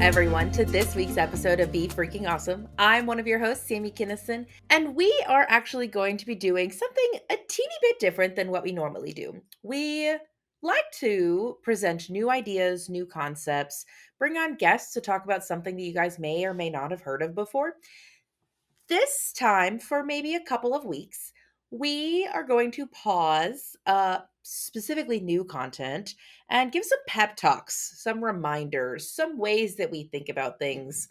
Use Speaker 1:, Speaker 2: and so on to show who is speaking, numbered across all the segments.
Speaker 1: everyone, to this week's episode of Be Freaking Awesome. I'm one of your hosts, Sami Kinnison, and we are actually going to be doing something a teeny bit different than what we normally do. We like to present new ideas, new concepts, bring on guests to talk about something that you guys may or may not have heard of before. This time, for maybe a couple of weeks, we are going to pause specifically new content and give some pep talks, some reminders, some ways that we think about things.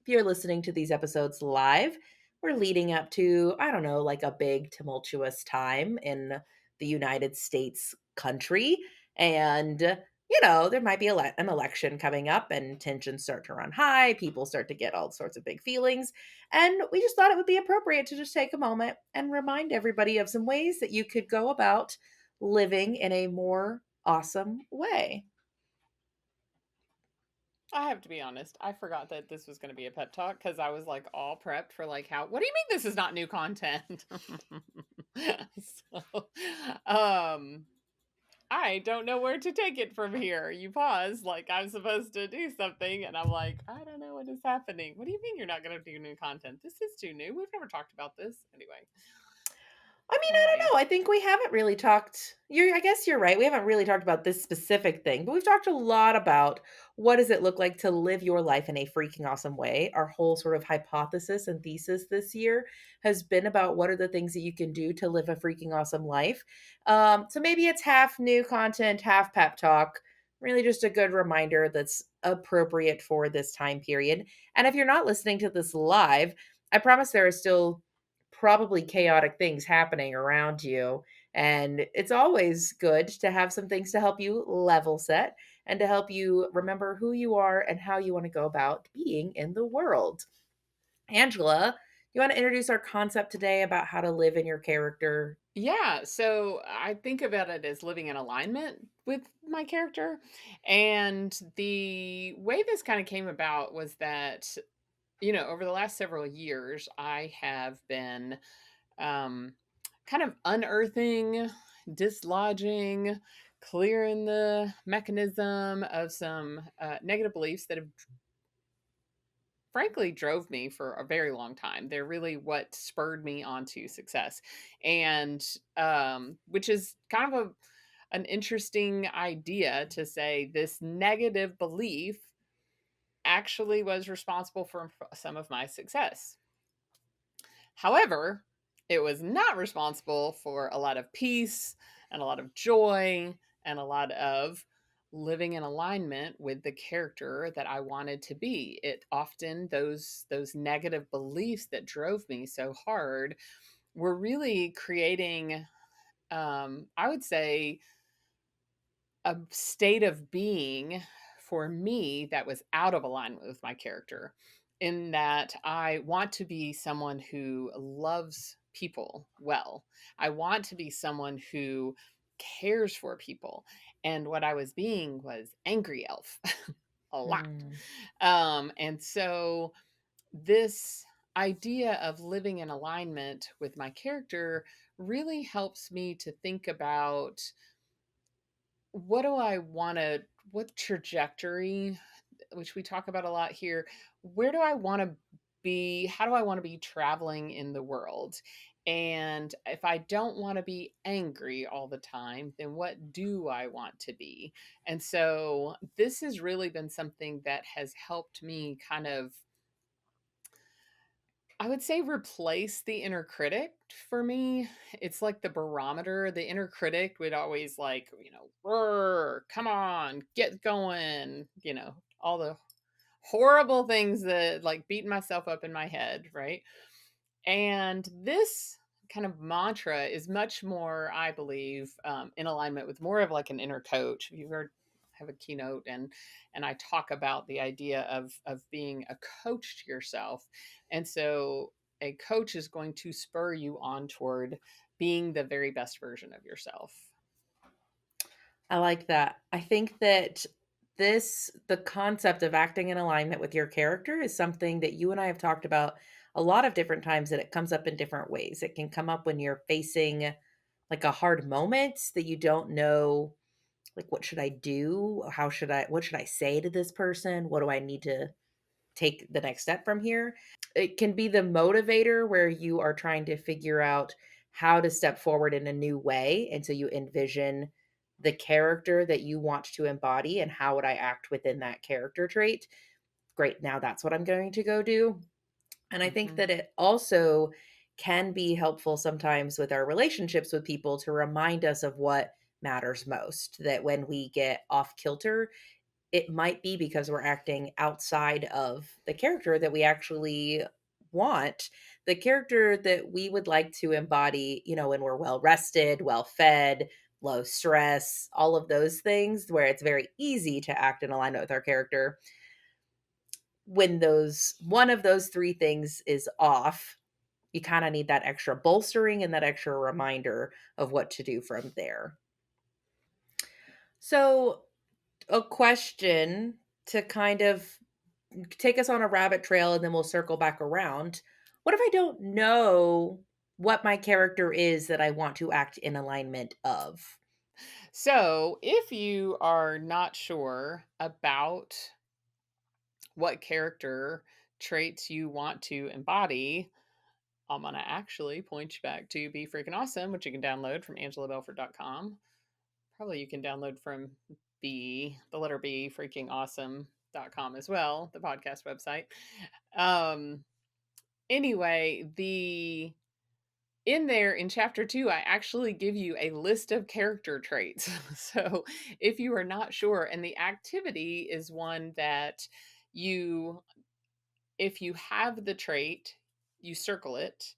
Speaker 1: If you're listening to these episodes live, we're leading up to, I don't know, like a big tumultuous time in the United States country. And there might be an election coming up and tensions start to run high. People start to get all sorts of big feelings. And we just thought it would be appropriate to just take a moment and remind everybody of some ways that you could go about living in a more awesome way.
Speaker 2: I have to be honest. I forgot that this was going to be a pep talk because I was like all prepped for like how. What do you mean this is not new content? so, um, I don't know where to take it from here. You pause like I'm supposed to do something, and I'm like, I don't know what is happening. What do you mean you're not going to do new content? This is too new. We've never talked about this anyway.
Speaker 1: I mean, I
Speaker 2: Why?
Speaker 1: don't know. I think we haven't really talked. I guess you're right. We haven't really talked about this specific thing, but we've talked a lot about what does it look like to live your life in a freaking awesome way. Our whole sort of hypothesis and thesis this year has been about what are the things that you can do to live a freaking awesome life. So maybe it's half new content, half pep talk. Really, just a good reminder that's appropriate for this time period. And if you're not listening to this live, I promise there is still probably chaotic things happening around you. And it's always good to have some things to help you level set and to help you remember who you are and how you want to go about being in the world. Angela, you want to introduce our concept today about how to live in your character?
Speaker 2: Yeah, so I think about it as living in alignment with my character. And the way this kind of came about was that, over the last several years, I have been um, kind of unearthing, dislodging, clearing the mechanism of some negative beliefs that have frankly drove me for a very long time. They're really what spurred me onto success. And which is kind of an interesting idea to say this negative belief actually was responsible for some of my success. However, it was not responsible for a lot of peace and a lot of joy and a lot of living in alignment with the character that I wanted to be. It often those negative beliefs that drove me so hard were really creating I would say a state of being for me that was out of alignment with my character, in that I want to be someone who loves people well. I want to be someone who cares for people. And what I was being was angry elf a lot.
Speaker 1: Hmm.
Speaker 2: And so this idea of living in alignment with my character really helps me to think about what do I want to, what trajectory, which we talk about a lot here, where do I want to be? How do I want to be traveling in the world? And if I don't want to be angry all the time, then what do I want to be? And so this has really been something that has helped me kind of, I would say, replace the inner critic for me. It's like the barometer. The inner critic would always like, "Roar, come on, get going, all the horrible things that like beating myself up in my head, right? And this kind of mantra is much more, I believe, in alignment with more of like an inner coach. You've heard have a keynote and I talk about the idea of being a coach to yourself. And so a coach is going to spur you on toward being the very best version of yourself.
Speaker 1: I like that. I think that the concept of acting in alignment with your character is something that you and I have talked about a lot of different times, and it comes up in different ways. It can come up when you're facing like a hard moment that you don't know like, what should I do? What should I say to this person? What do I need to take the next step from here? It can be the motivator where you are trying to figure out how to step forward in a new way. And so you envision the character that you want to embody and how would I act within that character trait. Great. Now that's what I'm going to go do. And I think
Speaker 2: Mhm.
Speaker 1: that it also can be helpful sometimes with our relationships with people to remind us of what matters most. That when we get off kilter, it might be because we're acting outside of the character that we actually want, the character that we would like to embody, when we're well rested, well fed, low stress, all of those things where it's very easy to act in alignment with our character. When those one of those three things is off, you kind of need that extra bolstering and that extra reminder of what to do from there. So, a question to kind of take us on a rabbit trail and then we'll circle back around. What if I don't know what my character is that I want to act in alignment of?
Speaker 2: So, if you are not sure about what character traits you want to embody, I'm going to actually point you back to Be Freaking Awesome, which you can download from angelabelford.com. Probably you can download from the letter B, freaking awesome.com as well, the podcast website. Um, anyway, in there in chapter 2, I actually give you a list of character traits. So if you are not sure, and the activity is one that you, if you have the trait, you circle it.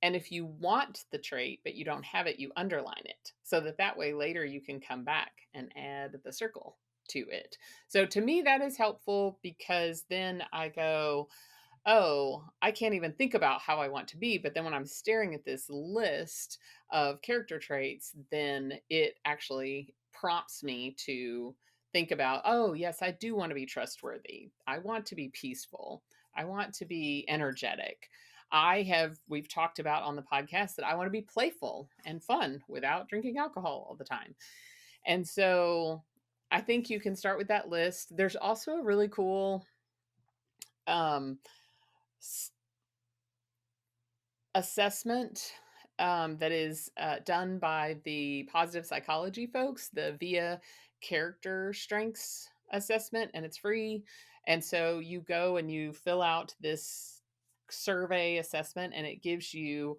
Speaker 2: And if you want the trait, but you don't have it, you underline it so that way later you can come back and add the circle to it. So to me, that is helpful because then I go, oh, I can't even think about how I want to be. But then when I'm staring at this list of character traits, then it actually prompts me to think about, oh, yes, I do want to be trustworthy. I want to be peaceful. I want to be energetic. We've talked about on the podcast that I want to be playful and fun without drinking alcohol all the time. And so I think you can start with that list. There's also a really cool um, assessment that is done by the positive psychology folks, the VIA character strengths assessment, and it's free. And so you go and you fill out this survey assessment, and it gives you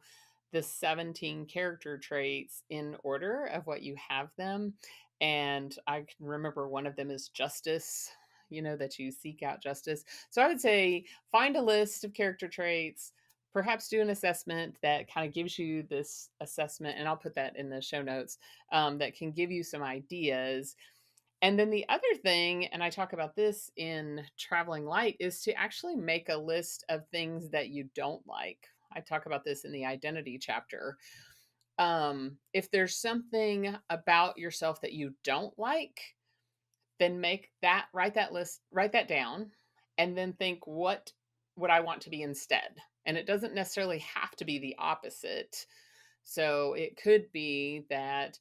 Speaker 2: the 17 character traits in order of what you have them. And I can remember one of them is justice, that you seek out justice. So I would say find a list of character traits, perhaps do an assessment that kind of gives you this assessment, and I'll put that in the show notes, that can give you some ideas. And then the other thing, and I talk about this in Traveling Light, is to actually make a list of things that you don't like. I talk about this in the identity chapter. If there's something about yourself that you don't like, then write that down, and then think, what would I want to be instead? And it doesn't necessarily have to be the opposite. So it could be that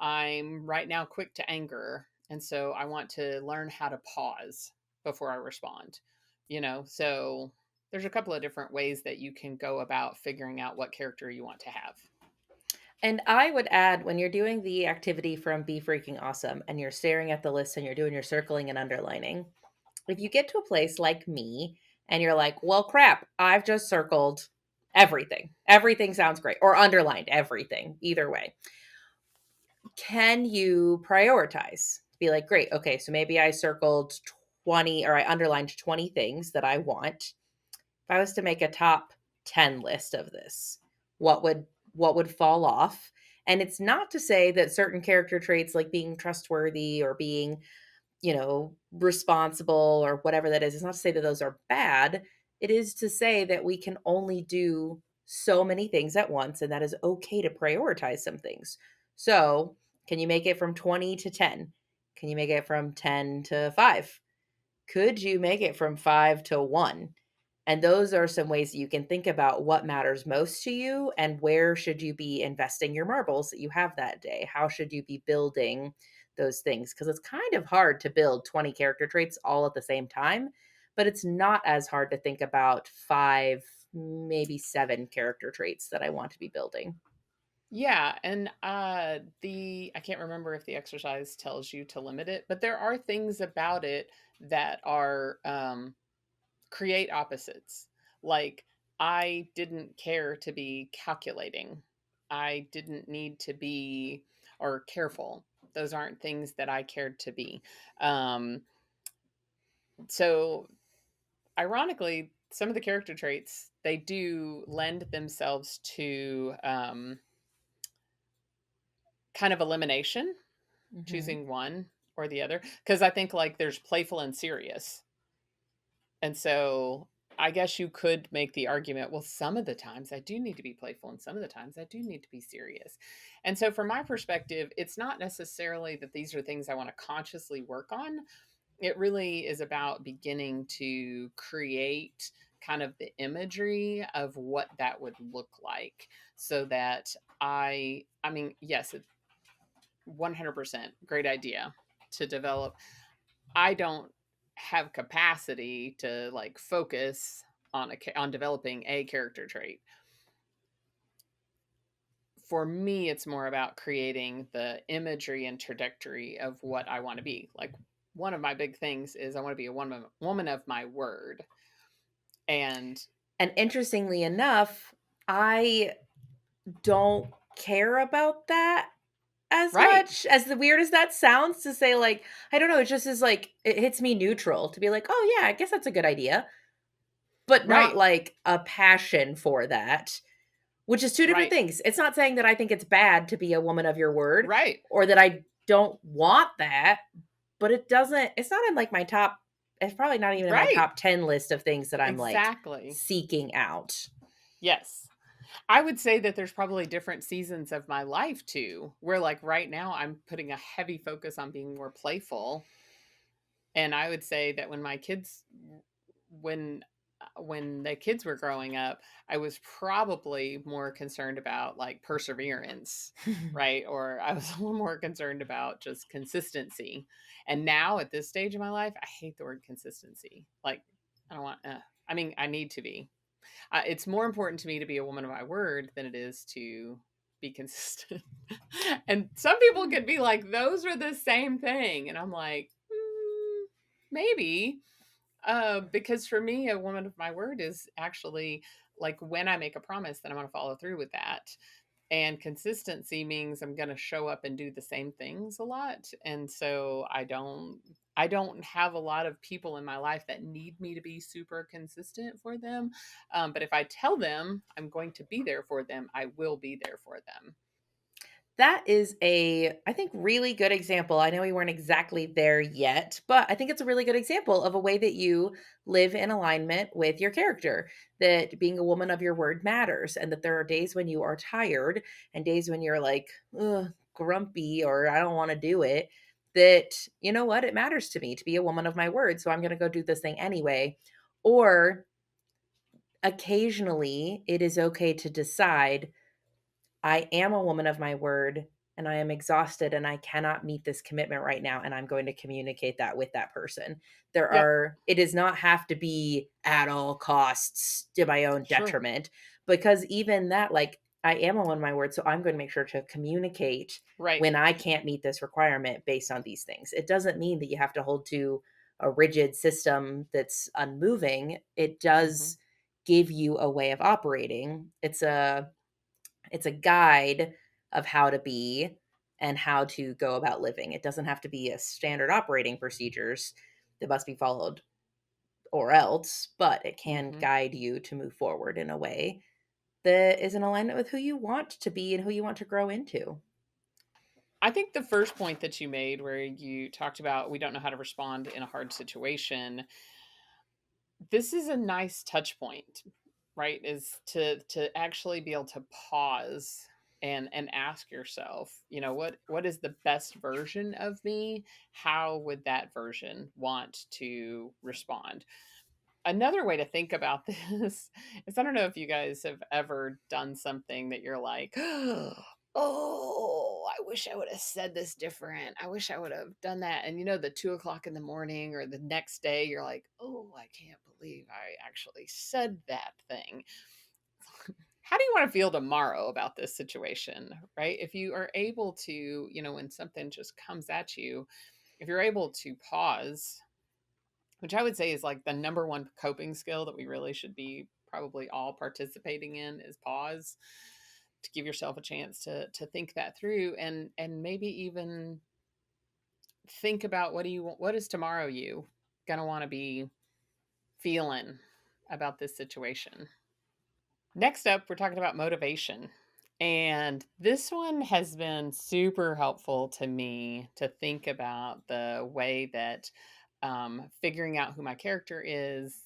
Speaker 2: I'm right now quick to anger. And so I want to learn how to pause before I respond. So there's a couple of different ways that you can go about figuring out what character you want to have.
Speaker 1: And I would add when you're doing the activity from Be Freaking Awesome and you're staring at the list and you're doing your circling and underlining, if you get to a place like me and you're like, well, crap, I've just circled everything. Everything sounds great, or underlined everything, either way. Can you prioritize? Be like, great, okay, so maybe I circled 20 or I underlined 20 things that I want. If I was to make a top 10 list of this, what would what would fall off? And it's not to say that certain character traits like being trustworthy or being, responsible or whatever that is. It's not to say that those are bad. It is to say that we can only do so many things at once and that is okay to prioritize some things. So, can you make it from 20 to 10? Can you make it from 10 to 5? Could you make it from 5 to 1? And those are some ways that you can think about what matters most to you and where should you be investing your marbles that you have that day? How should you be building those things because it's kind of hard to build 20 character traits all at the same time, but it's not as hard to think about 5, maybe 7 character traits that I want to be building.
Speaker 2: Yeah, and the I can't remember if the exercise tells you to limit it, but there are things about it that are create opposites. Like, I didn't care to be calculating. I didn't need to be or careful. Those aren't things that I cared to be. Um, so ironically, some of the character traits they do lend themselves to kind of elimination,
Speaker 1: Mhm.
Speaker 2: choosing one or the other. Because I think like there's playful and serious. And so I guess you could make the argument, well, some of the times I do need to be playful and some of the times I do need to be serious. And so from my perspective, it's not necessarily that these are things I want to consciously work on. It really is about beginning to create kind of the imagery of what that would look like so that I mean, yes, it's 100% great idea to develop. I don't have capacity to like focus on developing a character trait. For me, it's more about creating the imagery and trajectory of what I want to be. Like one of my big things is I want to be a woman of my word. And
Speaker 1: And interestingly enough, I don't care about that as
Speaker 2: right,
Speaker 1: much, as the weird as that sounds to say, like, I don't know, it just is like it hits me neutral to be like, "Oh, yeah, I guess that's a good idea," but not,
Speaker 2: right,
Speaker 1: like, a passion for that, which is 2 different
Speaker 2: right,
Speaker 1: things. It's not saying that I think it's bad to be a woman of your word
Speaker 2: right,
Speaker 1: or that I don't want that, but it's not in, like, my top it's probably not even in my
Speaker 2: right.
Speaker 1: top 10 list of things that I'm, like,
Speaker 2: Exactly.
Speaker 1: seeking out.
Speaker 2: Yes. I would say that there's probably different seasons of my life too, where like right now I'm putting a heavy focus on being more playful. And I would say that when when the kids were growing up, I was probably more concerned about like perseverance, right? Or I was a little more concerned about just consistency. And now at this stage of my life, I hate the word consistency. Like I don't want I mean, I need to be. It's more important to me to be a woman of my word than it is to be consistent. And some people could be like, those are the same thing. And I'm like, maybe. Because for me, a woman of my word is actually like when I make a promise, then I'm going to follow through with that. And consistency means I'm going to show up and do the same things a lot. And so I don't have a lot of people in my life that need me to be super consistent for them. But if I tell them I'm going to be there for them, I will be there for them.
Speaker 1: That is I think, really good example. I know we weren't exactly there yet, but I think it's a really good example of a way that you live in alignment with your character, that being a woman of your word matters, and that there are days when you are tired and days when you're like, ugh, grumpy or I don't want to do it. That, you know what, it matters to me to be a woman of my word. So I'm going to go do this thing anyway. Or occasionally, it is okay to decide I am a woman of my word and I am exhausted and I cannot meet this commitment right now. And I'm going to communicate that with that person.
Speaker 2: Yep.
Speaker 1: It does not have to be at all costs to my own
Speaker 2: Sure.
Speaker 1: detriment, because even that, like, I am a woman of my word. So I'm going to make sure to communicate
Speaker 2: Right.
Speaker 1: when I can't meet this requirement based on these things. It doesn't mean that you have to hold to a rigid system that's unmoving. It
Speaker 2: Hmm.
Speaker 1: does give you a way of operating. It's a guide of how to be and how to go about living. It doesn't have to be a standard operating procedures that must be followed or else, but it can
Speaker 2: Hmm.
Speaker 1: guide you to move forward in a way that is in alignment with who you want to be and who you want to grow into.
Speaker 2: I think the first point that you made, where you talked about we don't know how to respond in a hard situation, this is a nice touch point, right? Is to actually be able to pause and ask yourself, what is the best version of me? How would that version want to respond? Another way to think about this is I don't know if you guys have ever done something that you're like, oh, I wish I would have said this different. I wish I would have done that. And the 2 o'clock in the morning or the next day, you're like, oh, I can't believe I actually said that thing. How do you want to feel tomorrow about this situation, right? If you are able to, when something just comes at you, if you're able to pause, which I would say is like the number one coping skill that we really should be probably all participating in, is pause, to give yourself a chance to think that through, and maybe even think about, what is tomorrow you gonna want to be feeling about this situation. Next up, we're talking about motivation. And this one has been super helpful to me to think about the way that figuring out who my character is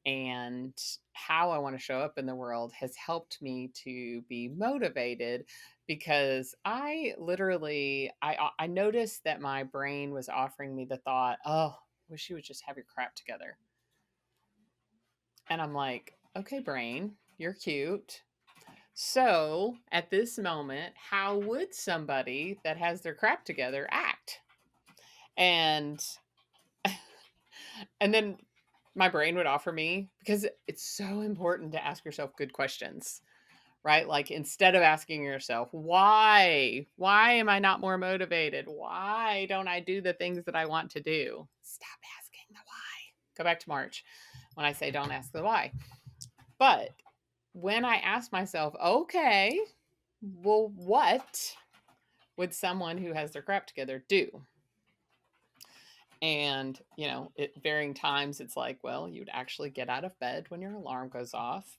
Speaker 2: and how I want to show up in the world has helped me to be motivated, because I noticed that my brain was offering me the thought, oh, wish you would just have your crap together. And I'm like, okay, brain, you're cute. So, at this moment, how would somebody that has their crap together act? And and then my brain would offer me, because it's so important to ask yourself good questions, right? Like, instead of asking yourself, why am I not more motivated? Why don't I do the things that I want to do? Stop asking the why. Go back to March when I say don't ask the why. But when I ask myself, okay, well, what would someone who has their crap together do? And, at varying times, it's like, well, you'd actually get out of bed when your alarm goes off.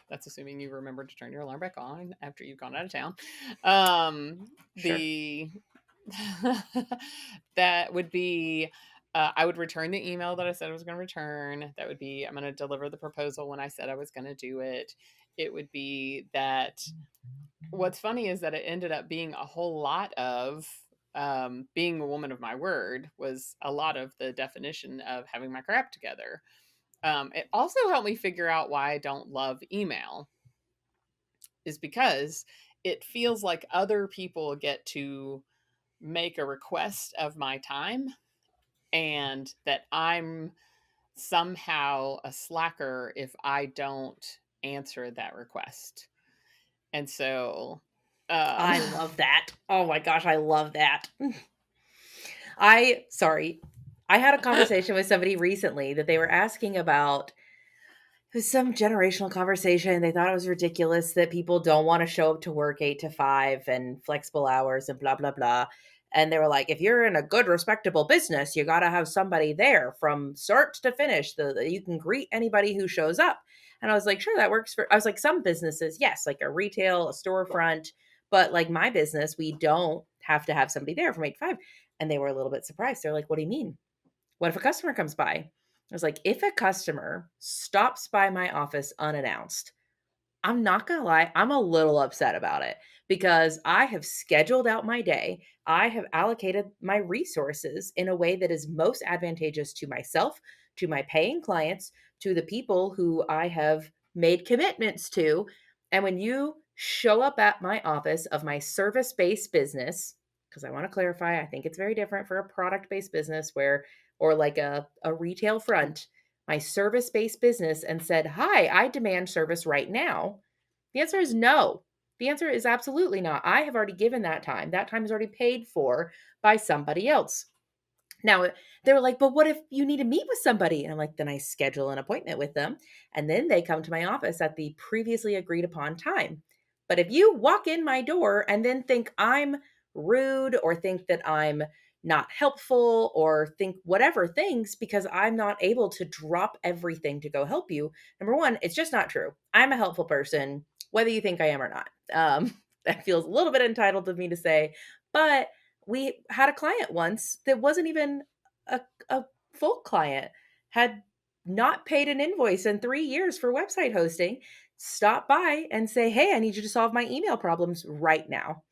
Speaker 2: That's assuming you remember to turn your alarm back on after you've gone out of town.
Speaker 1: Sure.
Speaker 2: The that would be, I would return the email that I said I was going to return. That would be, I'm going to deliver the proposal when I said I was going to do it. It would be that, what's funny is that it ended up being a whole lot of, being a woman of my word was a lot of the definition of having my crap together. It also helped me figure out why I don't love email, is because it feels like other people get to make a request of my time, and that I'm somehow a slacker if I don't answer that request. And so, um,
Speaker 1: I love that. Oh my gosh, I love that. Sorry. I had a conversation with somebody recently that they were asking about. It was some generational conversation. They thought it was ridiculous that people don't want to show up to work 8 to 5 and flexible hours and blah, blah, blah. And they were like, if you're in a good, respectable business, you got to have somebody there from start to finish. You can greet anybody who shows up. And I was like, sure, that works I was like, some businesses, yes, like a retail, a storefront. But like my business, we don't have to have somebody there from 8 to 5. And they were a little bit surprised. They're like, what do you mean? What if a customer comes by? I was like, if a customer stops by my office unannounced, I'm not gonna lie, I'm a little upset about it because I have scheduled out my day. I have allocated my resources in a way that is most advantageous to myself, to my paying clients, to the people who I have made commitments to. And when you show up at my office of my service based business, because I want to clarify, I think it's very different for a product based business or like a retail front, my service based business and said, hi, I demand service right now. The answer is no. The answer is absolutely not. I have already given that time. That time is already paid for by somebody else. Now, they were like, but what if you need to meet with somebody? And I'm like, then I schedule an appointment with them. And then they come to my office at the previously agreed upon time. But if you walk in my door and then think I'm rude or think that I'm not helpful or think whatever things because I'm not able to drop everything to go help you, number one, it's just not true. I'm a helpful person, whether you think I am or not. That feels a little bit entitled of me to say, but we had a client once that wasn't even a full client, had not paid an invoice in 3 years for website hosting, stop by and say, "Hey, I need you to solve my email problems right now."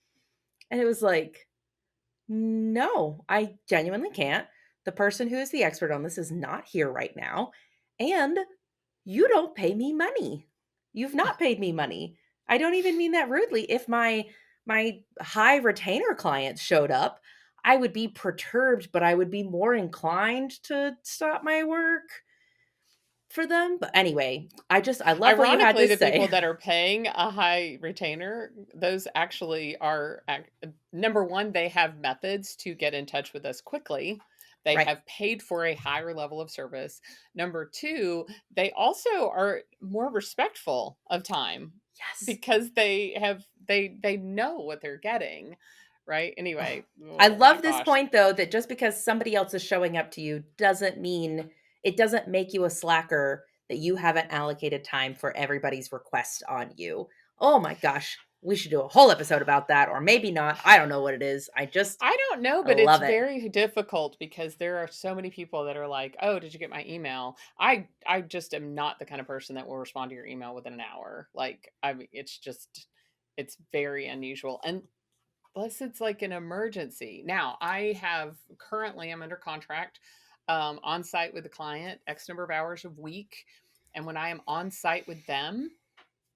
Speaker 1: And it was like, "No, I genuinely can't. The person who is the expert on this is not here right now, and you don't pay me money. You've not paid me money." I don't even mean that rudely. If my my high retainer clients showed up, I would be perturbed, but I would be more inclined to stop my work for them. But anyway, I love what you had
Speaker 2: Ironically,
Speaker 1: to
Speaker 2: the people
Speaker 1: say.
Speaker 2: that are paying a high retainer, those actually are number one, they have methods to get in touch with us quickly. They
Speaker 1: Right.
Speaker 2: have paid for a higher level of service. Number two, they also are more respectful of time
Speaker 1: Yes.
Speaker 2: because they know what they're getting, right?
Speaker 1: Oh,
Speaker 2: Anyway,
Speaker 1: I
Speaker 2: oh my
Speaker 1: love this
Speaker 2: gosh.
Speaker 1: point though that just because somebody else is showing up to you doesn't mean it doesn't make you a slacker that you haven't allocated time for everybody's request on you. Oh my gosh, we should do a whole episode about that or maybe not. I don't know what it is.
Speaker 2: I don't know,
Speaker 1: I
Speaker 2: but it's
Speaker 1: love it.
Speaker 2: very difficult because there are so many people that are like, "Oh, did you get my email?" I just am not the kind of person that will respond to your email within an hour. Like, I mean, it's very unusual. Unless it's like an emergency. Now, I'm under contract on site with the client X number of hours a week, and when I am on site with them,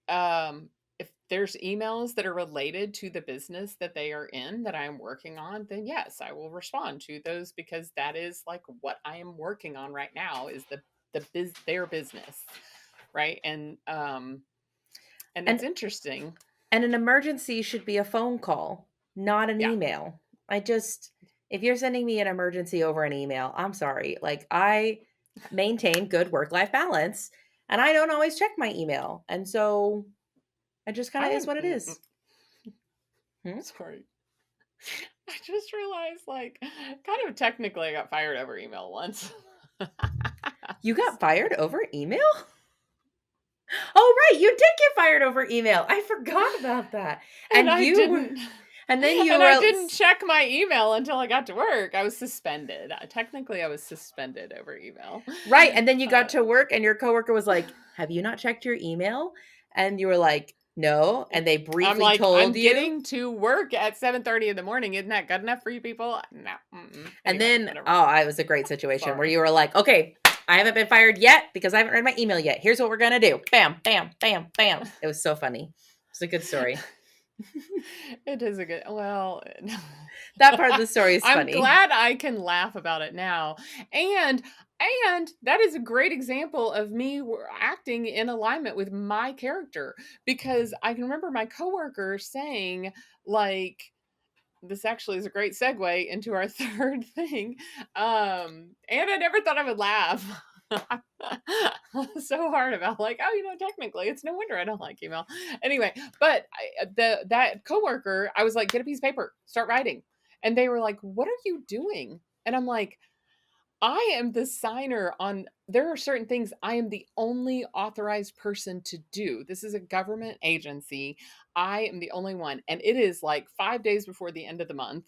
Speaker 2: um if there's emails that are related to the business that they are in that I'm working on, then yes, I will respond to those because that is like what I am working on right now is their business, right? And it's
Speaker 1: And
Speaker 2: interesting.
Speaker 1: and an emergency should be a phone call, not an
Speaker 2: Yeah.
Speaker 1: email. I just if you're sending me an emergency over an email, I'm sorry. Like I maintain good work-life balance and I don't always check my email. And so it just kind
Speaker 2: I
Speaker 1: of is
Speaker 2: am
Speaker 1: what it is. Hmm?
Speaker 2: sorry. I just realized, like, kind of technically I got fired over email once.
Speaker 1: You got fired over email? Oh, right. You did get fired over email. I forgot about that.
Speaker 2: and
Speaker 1: And
Speaker 2: I
Speaker 1: you were,
Speaker 2: didn't
Speaker 1: and then you
Speaker 2: and I
Speaker 1: were
Speaker 2: didn't check my email until I got to work. I was suspended. Technically, I was suspended over email.
Speaker 1: right. And then you got
Speaker 2: Uh,
Speaker 1: to work and your coworker was like, "Have you not checked your email?" And you were like, "No." And they
Speaker 2: I'm
Speaker 1: briefly
Speaker 2: like,
Speaker 1: told
Speaker 2: I'm
Speaker 1: you.
Speaker 2: getting to work at 7:30 in the morning. Isn't that good enough for you people? No.
Speaker 1: And
Speaker 2: Anyway,
Speaker 1: then,
Speaker 2: whatever.
Speaker 1: oh, it was a great situation where
Speaker 2: Sorry.
Speaker 1: you were like, "Okay, I haven't been fired yet because I haven't read my email yet. Here's what we're going to do." Bam, bam, bam, bam. It was so funny. It's a good story.
Speaker 2: It is a good, well,
Speaker 1: That part of the story is
Speaker 2: I'm
Speaker 1: funny.
Speaker 2: glad I can laugh about it now. And and that is a great example of me acting in alignment with my character because I can remember my coworker saying like this actually is a great segue into our third thing. And I never thought I would laugh so hard about like, oh, technically, it's no wonder I don't like email. Anyway, but that coworker, I was like, get a piece of paper, start writing, and they were like, what are you doing? And I'm like, I am the signer on there are certain things I am the only authorized person to do. This is a government agency. I am the only one. And it is like 5 days before the end of the month.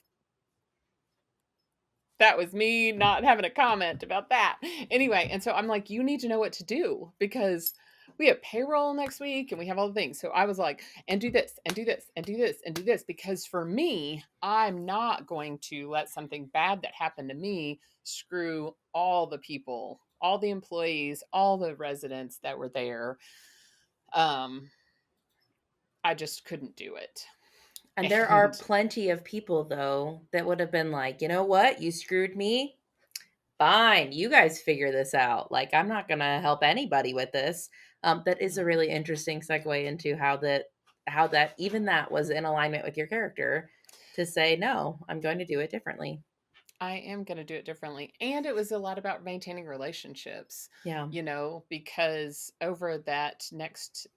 Speaker 2: That was me not having a comment about that. Anyway, and so I'm like, you need to know what to do because we have payroll next week and we have all the things. So I was like, and do this and do this and do this and do this because for me, I'm not going to let something bad that happened to me screw all the people, all the employees, all the residents that were there. Um, I just couldn't do it.
Speaker 1: And there are
Speaker 2: And
Speaker 1: plenty of people, though, that would have been like, you know what? You screwed me. Fine. You guys figure this out. Like, I'm not going to help anybody with this. That is a really interesting segue into how that, even that was in alignment with your character to say, no, I'm going to do it differently.
Speaker 2: I am going to do it differently. And it was a lot about maintaining relationships,
Speaker 1: Yeah.
Speaker 2: because over that next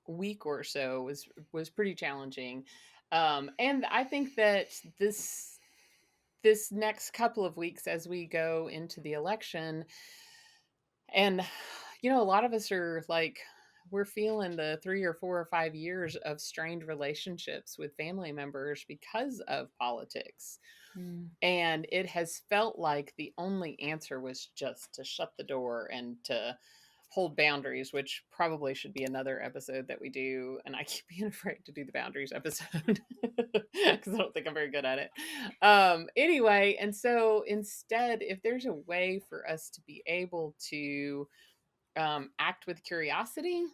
Speaker 2: week or so was pretty challenging. And I think that this next couple of weeks as we go into the election and a lot of us are like we're feeling the 3 or 4 or 5 years of strained relationships with family members because of politics.
Speaker 1: Mm.
Speaker 2: And it has felt like the only answer was just to shut the door and to hold boundaries, which probably should be another episode that we do. And I keep being afraid to do the boundaries episode because I don't think I'm very good at it. Anyway, and so instead, if there's a way for us to be able to act with curiosity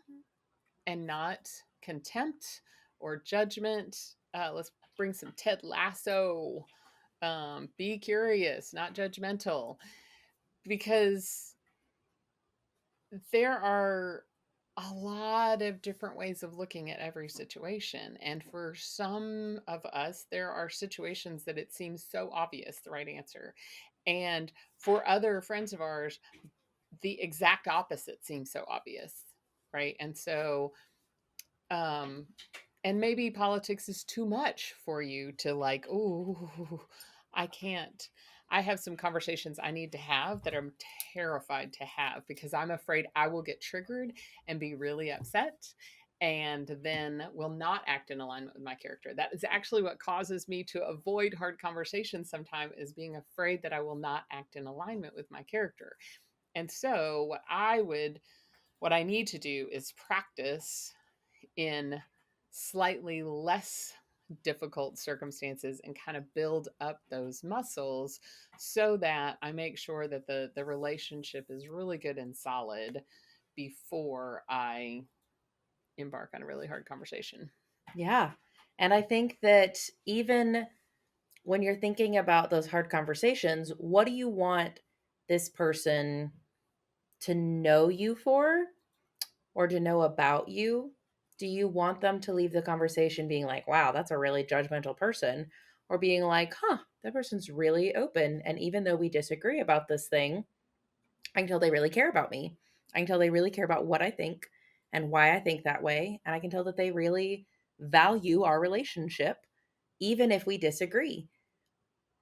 Speaker 2: and not contempt or judgment let's bring some Ted Lasso. Be curious, not judgmental, because there are a lot of different ways of looking at every situation. And for some of us, there are situations that it seems so obvious the right answer. And for other friends of ours, the exact opposite seems so obvious. Right. And so, um, and maybe politics is too much for you to like, oh, I can't. I have some conversations I need to have that I'm terrified to have because I'm afraid I will get triggered and be really upset and then will not act in alignment with my character. That is actually what causes me to avoid hard conversations sometimes, is being afraid that I will not act in alignment with my character. And so what I need to do is practice in slightly less difficult circumstances and kind of build up those muscles so that I make sure that the relationship is really good and solid before I embark on a really hard conversation.
Speaker 1: Yeah. And I think that even when you're thinking about those hard conversations, what do you want this person to know you for or to know about you? Do you want them to leave the conversation being like, wow, that's a really judgmental person? Or being like, huh, that person's really open. And even though we disagree about this thing, I can tell they really care about me. I can tell they really care about what I think and why I think that way. And I can tell that they really value our relationship, even if we disagree.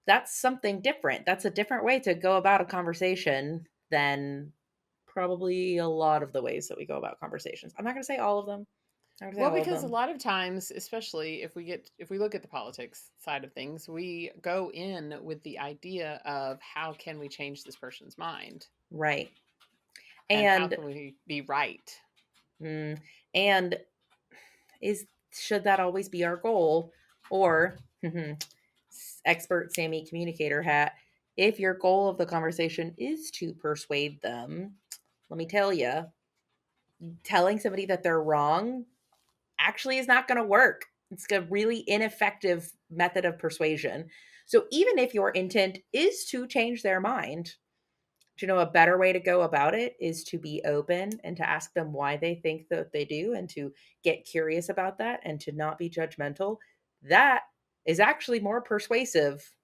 Speaker 1: That's something different. That's a different way to go about a conversation than probably a lot of the ways that we go about conversations. I'm not going to say all of them. I'm not going to say
Speaker 2: Well,
Speaker 1: all of
Speaker 2: because a
Speaker 1: them.
Speaker 2: lot of times, especially if we look at the politics side of things, we go in with the idea of how can we change this person's mind
Speaker 1: Right.
Speaker 2: and how
Speaker 1: And
Speaker 2: can we be right.
Speaker 1: mm, and is should that always be our goal, or expert Sammy communicator hat, if your goal of the conversation is to persuade them, let me tell you, telling somebody that they're wrong actually is not going to work. It's a really ineffective method of persuasion. So even if your intent is to change their mind, do you know a better way to go about it is to be open and to ask them why they think that they do and to get curious about that and to not be judgmental. That is actually more persuasive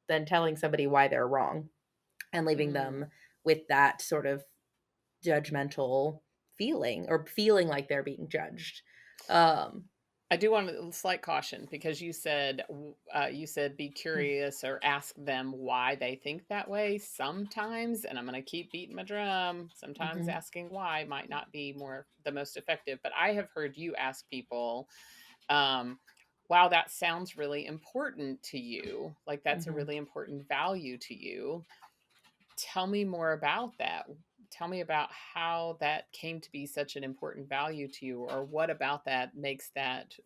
Speaker 1: than telling somebody why they're wrong and leaving them
Speaker 2: Mm.
Speaker 1: with that sort of judgmental feeling or feeling like they're being judged. Um,
Speaker 2: I do want a slight caution because you said be curious or ask them why they think that way. Sometimes, and I'm going to keep beating my drum. Sometimes
Speaker 1: mhm,
Speaker 2: asking why might not be more the most effective. But I have heard you ask people, um, "Wow, that sounds really important to you. Like that's a
Speaker 1: mhm.
Speaker 2: really important value to you. Tell me more about that. Tell me about how that came to be such an important value to you, or what about that makes that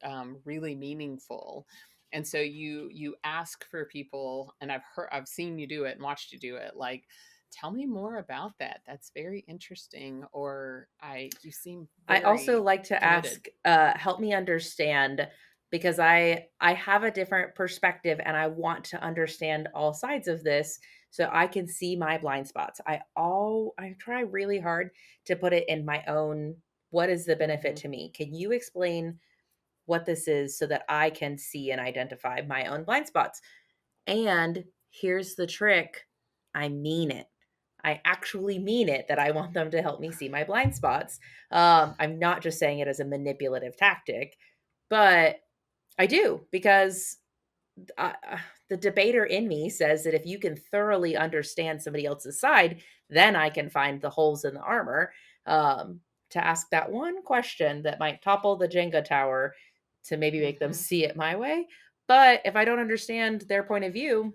Speaker 2: really meaningful." And so you ask for people, and I've seen you do it and watched you do it. Like, tell me more about that. That's very interesting. Or I you seem
Speaker 1: I also
Speaker 2: very
Speaker 1: like to
Speaker 2: committed.
Speaker 1: ask, help me understand because I have a different perspective and I want to understand all sides of this so I can see my blind spots. I try really hard to put it in my own what is the benefit
Speaker 2: Hmm.
Speaker 1: to me? Can you explain what this is so that I can see and identify my own blind spots? And here's the trick, I mean it. I actually mean it that I want them to help me see my blind spots. I'm not just saying it as a manipulative tactic, but I do because the debater in me says that if you can thoroughly understand somebody else's side, then I can find the holes in the armor to ask that one question that might topple the Jenga tower to maybe make them
Speaker 2: Hmm.
Speaker 1: see it my way. But if I don't understand their point of view,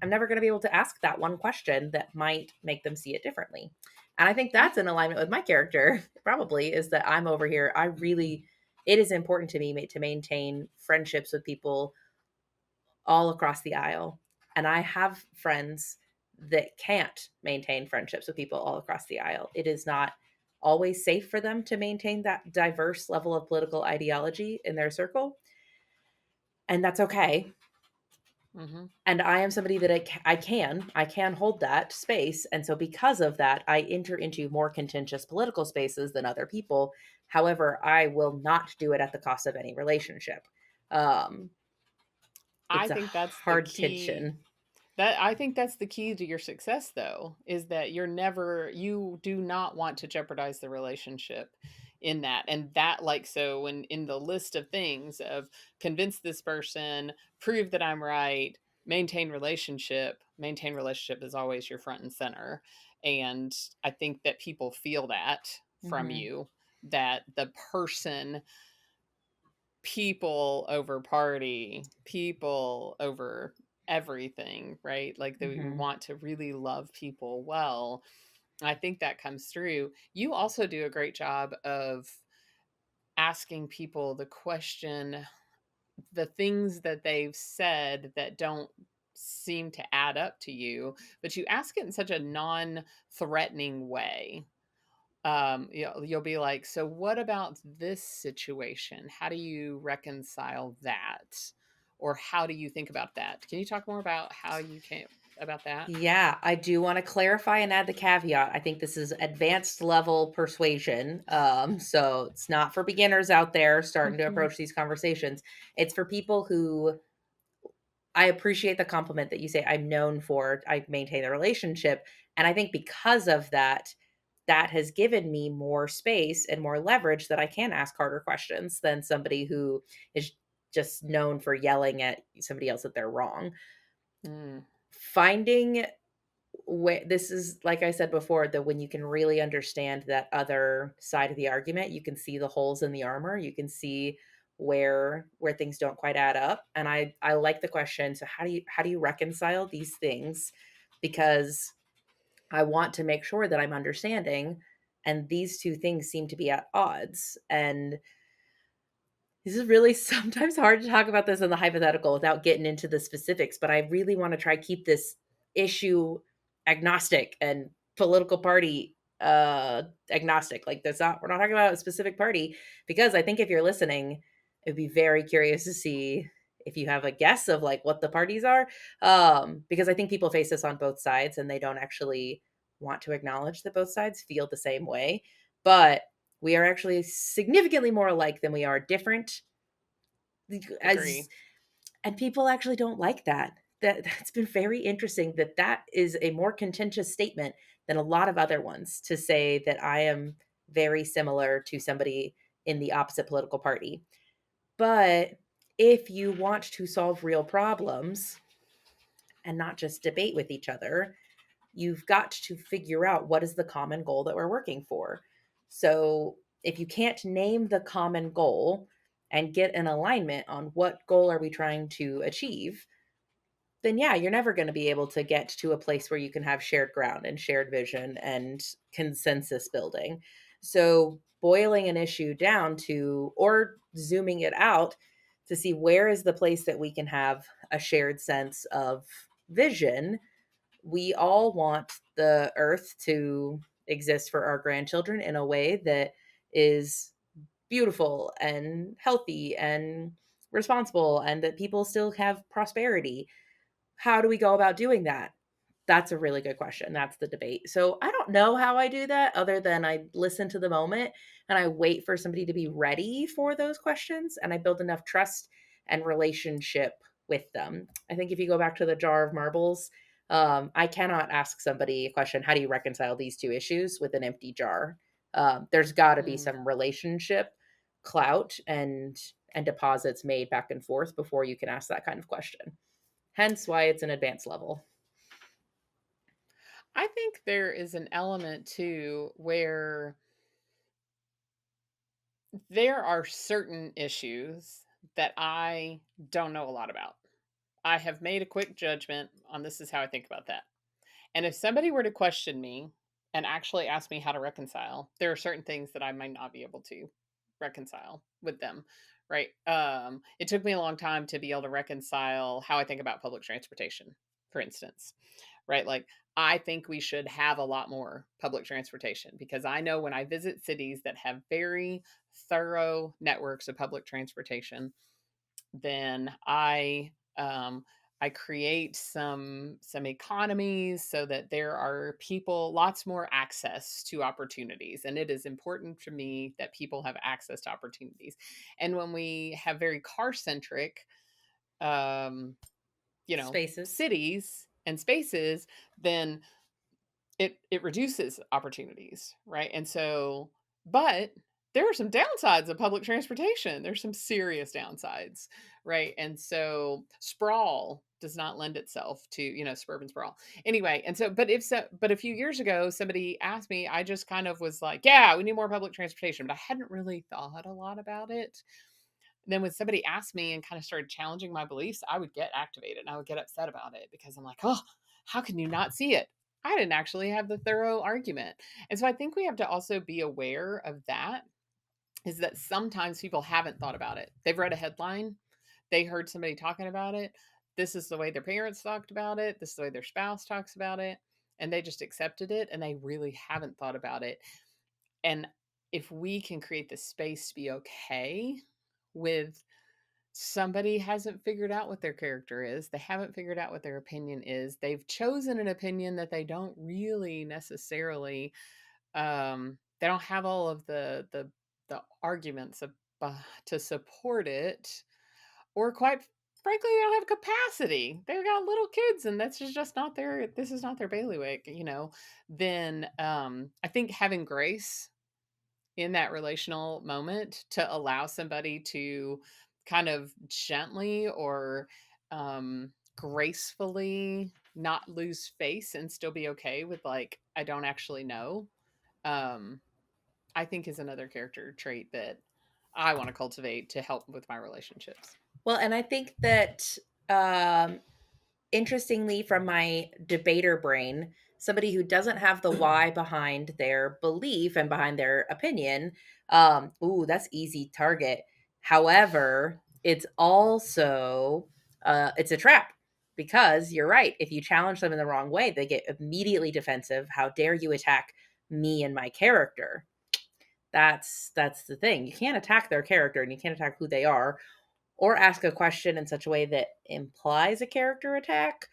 Speaker 1: I'm never going to be able to ask that one question that might make them see it differently. And I think that's
Speaker 2: Yeah.
Speaker 1: in alignment with my character, probably, is that I'm over here. It is important to me to maintain friendships with people all across the aisle. And I have friends that can't maintain friendships with people all across the aisle. It is not always safe for them to maintain that diverse level of political ideology in their circle. and that's okay.
Speaker 2: Mhm.
Speaker 1: And I am somebody that I can hold that space, and so because of that, I enter into more contentious political spaces than other people. However, I will not do it at the cost of any relationship. Um,
Speaker 2: I
Speaker 1: it's a
Speaker 2: think that's the
Speaker 1: hard
Speaker 2: key.
Speaker 1: tension.
Speaker 2: That I think that's the key to your success though, is that you do not want to jeopardize the relationship in that. And that, like, so when in the list of things of convince this person, prove that I'm right, maintain relationship is always your front and center. And I think that people feel that from
Speaker 1: Mhm,
Speaker 2: you, that the person, people over party, people over everything, right? Like that we
Speaker 1: mhm.
Speaker 2: want to really love people well. I think that comes through. You also do a great job of asking people the question, the things that they've said that don't seem to add up to you, but you ask it in such a non-threatening way. You'll be like, so what about this situation? How do you reconcile that? Or how do you think about that? Can you talk more about how you came about that?
Speaker 1: Yeah, I do wanna clarify and add the caveat. I think this is advanced level persuasion, so it's not for beginners out there starting to
Speaker 2: Mhm.
Speaker 1: approach these conversations. It's for people who I appreciate the compliment that you say I'm known for I maintain a relationship, and I think because of that, that has given me more space and more leverage that I can ask harder questions than somebody who is just known for yelling at somebody else that they're wrong.
Speaker 2: Mm,
Speaker 1: Finding this is like I said before, that when you can really understand that other side of the argument, you can see the holes in the armor, you can see where things don't quite add up. And I like the question. So how do you reconcile these things? Because I want to make sure that I'm understanding, and these two things seem to be at odds. And this is really sometimes hard to talk about this in the hypothetical without getting into the specifics, but I really want to try keep this issue agnostic and political party agnostic. Like that's not we're not talking about a specific party, because I think if you're listening, it'd be very curious to see if you have a guess of like what the parties are. Because I think people face this on both sides and they don't actually want to acknowledge that both sides feel the same way. But we are actually significantly more alike than we are different, as
Speaker 2: agree.
Speaker 1: and people actually don't like that. That's been very interesting, that that is a more contentious statement than a lot of other ones, to say that I am very similar to somebody in the opposite political party. But if you want to solve real problems and not just debate with each other, you've got to figure out what is the common goal that we're working for. So, if you can't name the common goal and get an alignment on what goal are we trying to achieve, then yeah, you're never going to be able to get to a place where you can have shared ground and shared vision and consensus building. So, boiling an issue down to, or zooming it out to see where is the place that we can have a shared sense of vision. We all want the earth to exist for our grandchildren in a way that is beautiful and healthy and responsible, and that people still have prosperity. How do we go about doing that? That's a really good question. That's the debate. So I don't know how I do that, other than I listen to the moment and I wait for somebody to be ready for those questions, and I build enough trust and relationship with them. I think if you go back to the jar of marbles, I cannot ask somebody a question, how do you reconcile these two issues, with an empty jar. There's got to be
Speaker 2: Mm.
Speaker 1: some relationship clout and deposits made back and forth before you can ask that kind of question. Hence why it's an advanced level.
Speaker 2: I think there is an element too where there are certain issues that I don't know a lot about. I have made a quick judgment on this is how I think about that. And if somebody were to question me and actually ask me how to reconcile, there are certain things that I might not be able to reconcile with them. Right. It took me a long time to be able to reconcile how I think about public transportation, for instance. Right. Like, I think we should have a lot more public transportation because I know when I visit cities that have very thorough networks of public transportation, then um, I create some economies so that there are people lots more access to opportunities, and it is important for me that people have access to opportunities. And when we have very car centric, um,
Speaker 1: Spaces.
Speaker 2: cities and spaces, then it reduces opportunities, right? And so, but there are some downsides of public transportation. There's some serious downsides, right? And so sprawl does not lend itself to, suburban sprawl. Anyway, and so but a few years ago somebody asked me, I just kind of was like, yeah, we need more public transportation, but I hadn't really thought a lot about it. Then when somebody asked me and kind of started challenging my beliefs, I would get activated and I would get upset about it because I'm like, oh, how can you not see it? I didn't actually have the thorough argument. And so I think we have to also be aware of that, is that sometimes people haven't thought about it. They've read a headline, they heard somebody talking about it. This is the way their parents talked about it. This is the way their spouse talks about it. And they just accepted it and they really haven't thought about it. And if we can create the space to be okay with somebody hasn't figured out what their character is. They haven't figured out what their opinion is. They've chosen an opinion that they don't really necessarily they don't have all of the arguments to support it, or quite frankly they don't have capacity. They've got little kids and that's just not their this is not their bailiwick, then I think having grace in that relational moment to allow somebody to kind of gently or gracefully not lose face and still be okay with, like, I don't actually know, um, I think is another character trait that I want to cultivate to help with my relationships.
Speaker 1: Well, and I think that um interestingly, from my debater brain, somebody who doesn't have the why behind their belief and behind their opinion, ooh, that's easy target. However, it's also it's a trap, because you're right. If you challenge them in the wrong way, they get immediately defensive. How dare you attack me and my character? That's the thing. You can't attack their character and you can't attack who they are, or ask a question in such a way that implies a character attack.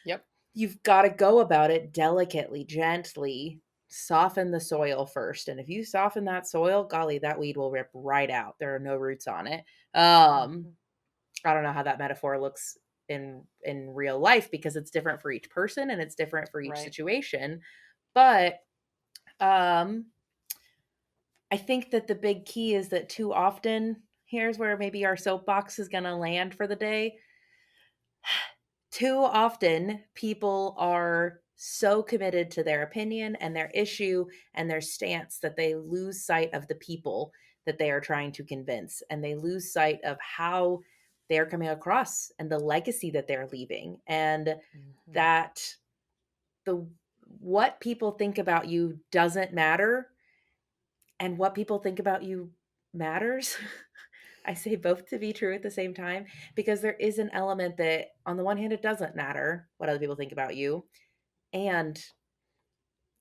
Speaker 2: Yep.
Speaker 1: You've got to go about it delicately, gently, soften the soil first. And if you soften that soil, golly, that weed will rip right out. There are no roots on it.
Speaker 2: Mhm.
Speaker 1: I don't know how that metaphor looks in real life, because it's different for each person and it's different for each
Speaker 2: Right.
Speaker 1: situation. But um I think that the big key is that too often, here's where maybe our soapbox is going to land for the day. Too often, people are so committed to their opinion and their issue and their stance that they lose sight of the people that they are trying to convince, and they lose sight of how they're coming across and the legacy that they're leaving, and
Speaker 2: Mhm.
Speaker 1: that the what people think about you doesn't matter, and what people think about you matters. I say both to be true at the same time, because there is an element that, on the one hand, it doesn't matter what other people think about you, and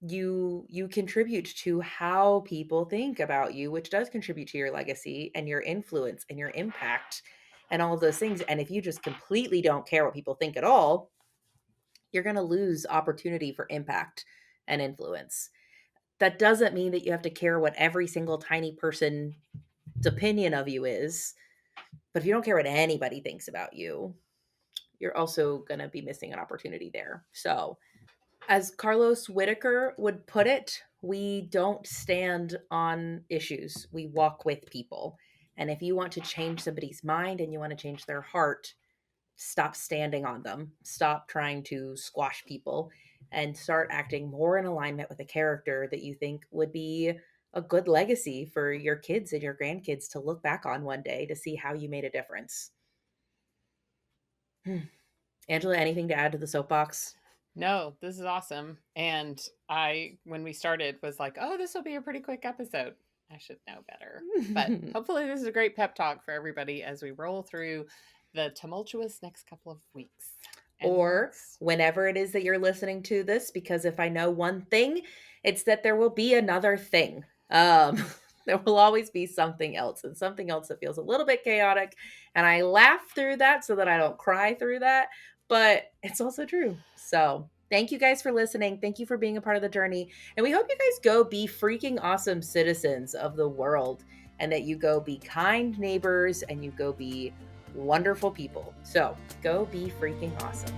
Speaker 1: you contribute to how people think about you, which does contribute to your legacy and your influence and your impact and all of those things. And if you just completely don't care what people think at all, you're going to lose opportunity for impact and influence. That doesn't mean that you have to care what every single tiny person's opinion of you is, but if you don't care what anybody thinks about you, you're also going to be missing an opportunity there. So, as Carlos Whitaker would put it, we don't stand on issues, we walk with people. And if you want to change somebody's mind and you want to change their heart, stop standing on them, stop trying to squash people, and start acting more in alignment with a character that you think would be a good legacy for your kids and your grandkids to look back on one day to see how you made a difference. Angela, anything to add to the soapbox?
Speaker 2: No, this is awesome. And I, when we started, was like, oh, this will be a pretty quick episode. I should know better. But hopefully, this is a great pep talk for everybody as we roll through the tumultuous next couple of weeks and
Speaker 1: Or
Speaker 2: months.
Speaker 1: whenever it is that you're listening to this, because if I know one thing, it's that there will be another thing. There will always be something else, and something else that feels a little bit chaotic. And I laugh through that so that I don't cry through that. But it's also true. So thank you guys for listening. Thank you for being a part of the journey. And we hope you guys go be freaking awesome citizens of the world, and that you go be kind neighbors and you go be wonderful people. So go be freaking awesome.